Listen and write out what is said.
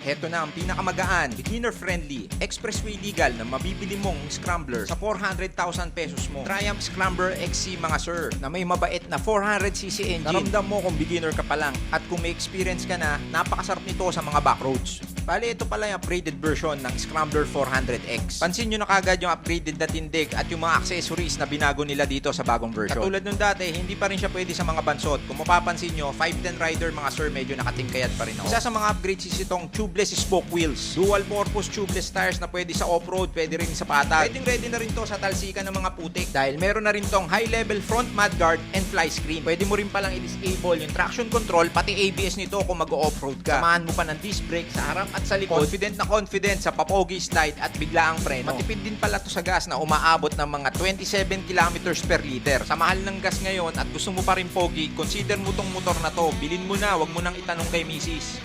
Heto na ang pinakamagaan, beginner-friendly, expressway legal na mabibili mong scrambler sa 400,000 pesos mo. Triumph Scrambler XC mga sir, na may mabait na 400cc engine. Naramdam mo kung beginner ka pa lang at kung may experience ka na, napakasarap nito sa mga backroads. Bali, ito pala yung upgraded version ng Scrambler 400X. Pansin nyo na kagad yung upgraded na tindig at yung mga accessories na binago nila dito sa bagong version. Katulad nung dati, hindi pa rin siya pwede sa mga bansot. Kung mapapansin nyo, 510 rider mga sir, medyo nakatingkayat pa rin ako. Isa sa mga upgrades is itong tubeless spoke wheels. Dual purpose tubeless tires na pwede sa off-road, pwede rin sa patag. Ready na rin to sa talsikan ng mga putik dahil meron na rin tong high level front mudguard and fly screen. Pwede mo rin palang i-disable yung traction control pati ABS nito kung mag-off-road ka. Samahan mo pa ng disc brake sa harap at sa likod. Confident sa papogi slide at biglaang preno. Matipid din pala to sa gas na umaabot ng mga 27 kilometers per liter. Sa mahal ng gas ngayon at gusto mo pa rin pogi, consider mo tong motor na to. Bilin mo na, wag mo nang itanong kay misis.